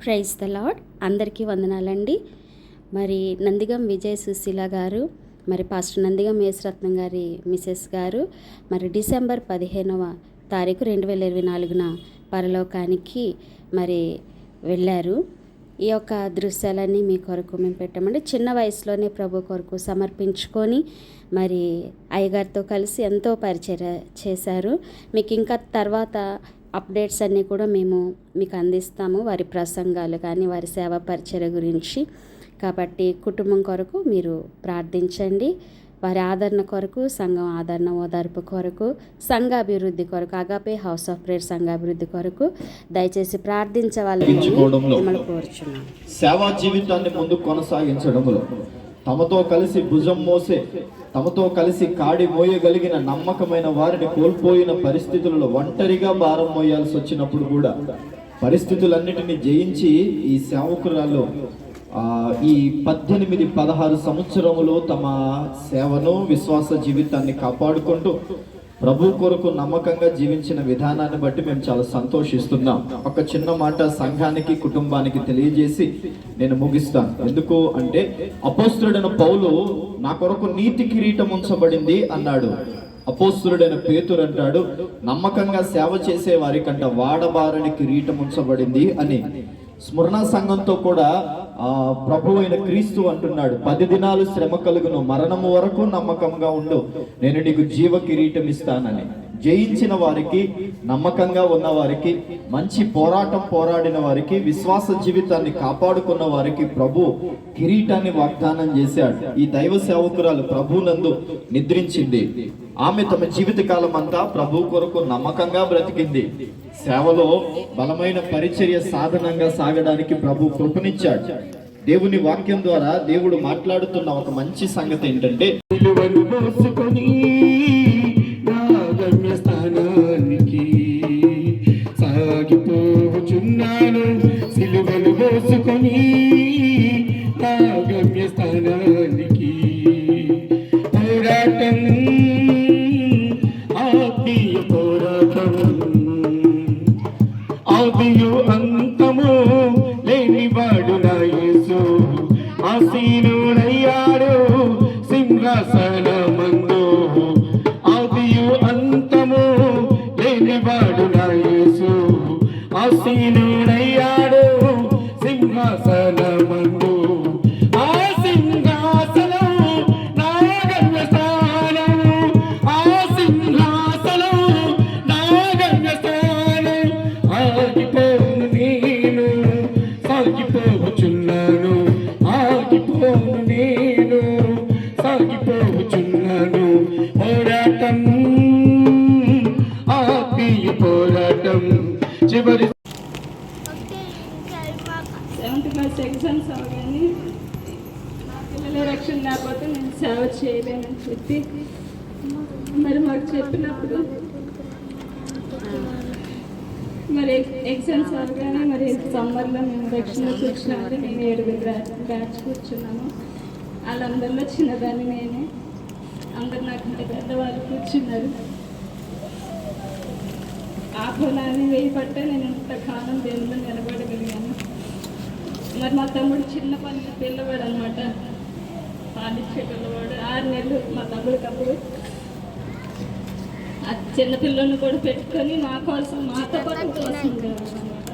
Praise the lord. అందరికీ వందనాలండి. మరి నందిగం విజయ సుశీల గారు, మరి పాస్టర్ నందిగం యేసరత్నం గారి మిసెస్ గారు మరి డిసెంబర్ 15వ తారీఖు 2024న పరలోకానికి మరి వెళ్ళారు. ఈ యొక్క దృశ్యాలన్నీ మీ కొరకు మేము పెట్టామండి. చిన్న వయసులోనే ప్రభు కొరకు సమర్పించుకొని మరి అయ్యగారితో కలిసి ఎంతో పరిచర్య చేశారు. మీకు ఇంకా తర్వాత అప్డేట్స్ అన్నీ కూడా మేము మీకు అందిస్తాము, వారి ప్రసంగాలు కానీ వారి సేవా పరిచర్య గురించి. కాబట్టి కుటుంబం కొరకు మీరు ప్రార్థించండి. వారి ఆదరణ కొరకు, సంఘం ఆదరణ ఓదార్పు కొరకు, సంఘ అభివృద్ధి కొరకు, అగాపే హౌస్ ఆఫ్ ప్రేయర్ సంఘ అభివృద్ధి కొరకు దయచేసి ప్రార్థించవాలని మిమ్మల్ని కోరుచున్నాను. సేవా జీవితాన్ని ముందు కొనసాగించడంలో తమతో కలిసి భుజం మోసే, తమతో కలిసి కాడి మోయగలిగిన నమ్మకమైన వారిని కోల్పోయిన పరిస్థితులలో ఒంటరిగా భారం మోయాల్సి వచ్చినప్పుడు కూడా పరిస్థితులన్నిటిని జయించి ఈ సేవకురాలు ఈ 18-16 సంవత్సరములో తమ సేవను, విశ్వాస జీవితాన్ని కాపాడుకుంటూ ప్రభు కొరకు నమ్మకంగా జీవించిన విధానాన్ని బట్టి మేము చాలా సంతోషిస్తున్నాం. ఒక చిన్న మాట సంఘానికి, కుటుంబానికి తెలియజేసి నేను ముగిస్తాను. ఎందుకు అంటే అపోస్తలుడైన పౌలు నా కొరకు నీతి కిరీటం ఉంచబడింది అన్నాడు. అపోస్తలుడైన పేతురు అంటాడు నమ్మకంగా సేవ చేసే వారికంట వాడబారని కిరీటం ఉంచబడింది అని. స్మరణ సంఘంతో కూడా ప్రభు అయిన క్రీస్తు అంటున్నాడు 10 దినాలు శ్రమ కలుగును, మరణము వరకు నమ్మకంగా ఉండు, నేను నీకు జీవ కిరీటం ఇస్తానని. జయించిన వారికి, నమ్మకంగా ఉన్న వారికి, మంచి పోరాటం పోరాడిన వారికి, విశ్వాస జీవితాన్ని కాపాడుకున్న వారికి ప్రభు కిరీటాన్ని వాగ్దానం చేశాడు. ఈ దైవ సేవకురాలు ప్రభునందు నిద్రించింది. ఆమె తమ జీవిత కాలం అంతా ప్రభు కొరకు నమ్మకంగా బ్రతికింది. సేవలో బలమైన పరిచర్య సాధనంగా సాగడానికి ప్రభు కృపనిచ్చాడు. దేవుని వాక్యం ద్వారా దేవుడు మాట్లాడుతున్న ఒక మంచి సంగతి ఏంటంటే సాగిపోచున్నాను సిలువను మోసుకొని నా గమ్యస్థానానికి. పోరాటం, ఆత్మీయ పోరాటం, ఆదియు అంతము లేనివాడు నా యేసు ఆసీనుడయ్యాడు సింహాసనమందు. ఆదియు అంతము లేనివాడు నా యేసు ఆసీనుడయ్యాడు సింహాసనమందు. ఆ సింహాసనం నా గమ్యస్థానం, ఆ సింహాసనం నా గమ్యస్థానం. ఆగిపోను నేను, సాగిపోవచున్నాను, ఆగిపోను నేను, సాగిపోవచున్నాను. పోరాటం, ఆత్మీయ పోరాటం. చివరి 7th క్లాస్ ఎగ్జామ్స్ అవగానే నా పిల్లల రక్షణ లేకపోతే నేను సేవ చేయలేనని చెప్పి మరి మాకు చెప్పినప్పుడు మరి ఎగ్జామ్స్ అవగానే మరి సమ్మర్లో మేము రక్షణ కూర్చున్నామంటే మేము 7 బ్యాచ్ కూర్చున్నాము. వాళ్ళందరిలో చిన్నదాన్ని నేనే, అందరు నాకంటే పెద్దవాళ్ళు కూర్చున్నారు. ఆ ఫలాన్ని వేయబట్టే నేను ఇంతకాలం దేవుళ్ళు నిలబడగలిగాను. మరి మా తమ్ముడు చిన్న పిల్లవాడు అనమాట, పాలిచ్చే పిల్లవాడు, 6 నెలలు మా తమ్ముడికి. అప్పుడు ఆ చిన్న పిల్లల్ని కూడా పెట్టుకొని మా కోసం, మాతో పాటు కోసం అనమాట.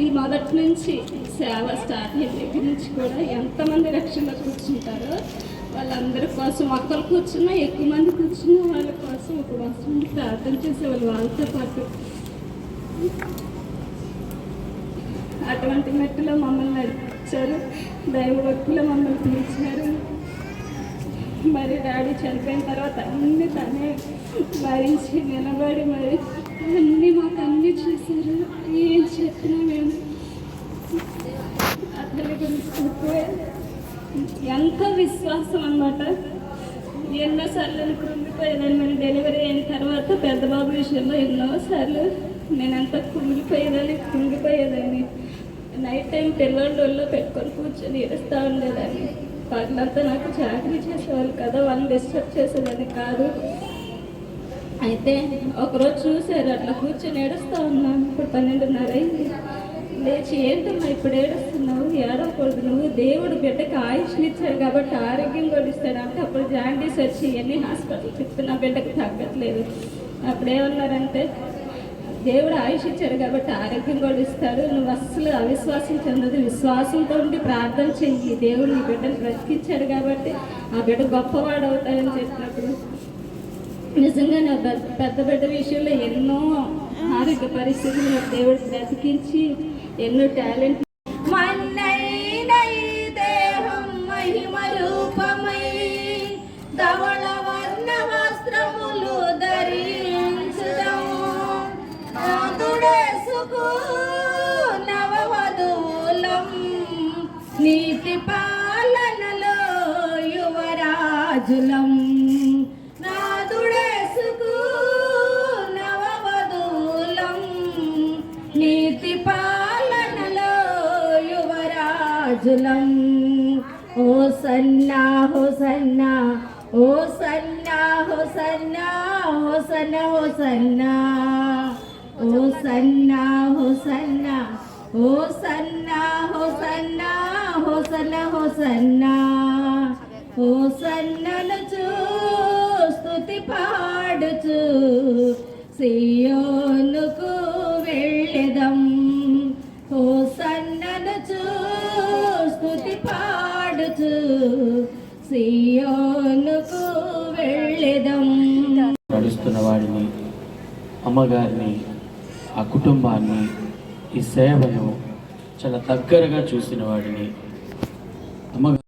ఈ మొదటి నుంచి సేవ స్టార్ట్ అయిన దగ్గర నుంచి కూడా ఎంతమంది రక్షణలో కూర్చుంటారో వాళ్ళందరి కోసం, ఒక్కరు కూర్చున్నా ఎక్కువ మంది కూర్చున్న వాళ్ళ కోసం ఉపవాసం ప్రార్థన చేసేవాళ్ళు వాళ్ళతో పాటు. అటువంటి మెట్టులో మమ్మల్ని నడిపించారు, దైవ భక్తులు మమ్మల్ని పిలిచారు. మరి డాడీ చనిపోయిన తర్వాత అన్నీ తనే భరించి నిలబడి మరి అన్నీ మాకు అన్నీ చేశారు. ఏం చెప్పినా మేము అతని గురించి ఎంతో విశ్వాసం అన్నమాట. ఎన్నోసార్లు కృంగిపోయేదాన్ని. మరి డెలివరీ అయిన తర్వాత పెద్ద బాబు విషయంలో ఎన్నోసార్లు నేను ఎంత కృంగిపోయేదాన్ని. నైట్ టైం పిల్లల్లో పెట్టుకొని కూర్చొని ఏడుస్తూ ఉండేదాన్ని. పగలంతా నాకు చాకరీ చేసేవాళ్ళు కదా, వాళ్ళని డిస్టర్బ్ చేసేదాన్ని కాదు. అయితే ఒకరోజు చూశారు, అట్లా కూర్చొని ఏడుస్తూ ఉన్నాను. ఇప్పుడు 12:30 అయింది. లేచి ఏంటమ్మా ఇప్పుడు ఏడుస్తున్నావు, ఏడవకూడదు, నువ్వు దేవుడు బిడ్డకి ఆయుష్ని ఇచ్చాడు కాబట్టి ఆరోగ్యం కూడా ఇస్తాడు అంటే అప్పుడు జాండీస్ వచ్చి ఎన్ని హాస్పిటల్ తిప్పినా బిడ్డకి తగ్గట్లేదు. అప్పుడు ఏమన్నారంటే దేవుడు ఆయుష్ ఇచ్చాడు కాబట్టి ఆరోగ్యం కూడా ఇస్తాడు, నువ్వు అస్సలు అవిశ్వాసం చెందదు, విశ్వాసంతో ఉండి ప్రార్థన చెయ్యి, దేవుడు నీ బిడ్డను బ్రతికిచ్చాడు కాబట్టి ఆ బిడ్డ గొప్పవాడు అవుతాడని చెప్పినప్పుడు నిజంగా నా పెద్ద బిడ్డ విషయంలో ఎన్నో ఆరోగ్య పరిస్థితులు నాకు దేవుడు బ్రతికించి ఎన్నో టాలెంట్ మన్నైన ఈ దేహం మహిమ రూపమై ధవళ వర్ణ వస్త్రములు ధరించుదము. నాదుడేసుకు నవవధూలం నీతి పాలనలో యువరాజులం. నాదుడేసుకు నవవధూలం నీతి పాలనలో యువరాజులం. హోసన్నా హోసన్నా హోసన్నా హోసన్నా హోసన్నా హోసన్నా హోసన్నా హోసన్నా హోసన్నా హోసన్నా హోసన్నా హోసన్నా హోసన్నను స్తుతి పాడుచు సియోనుకు వెళ్ళెదం. హోసన్నను స్తుతి పాడుచు సియోనుకు వెళ్ళెదం. నడుస్తున్న వాడిని, అమ్మగారిని, ఆ కుటుంబాన్ని, ఈ సేవను చాలా దగ్గరగా చూసిన వాడిని, అమ్మగారు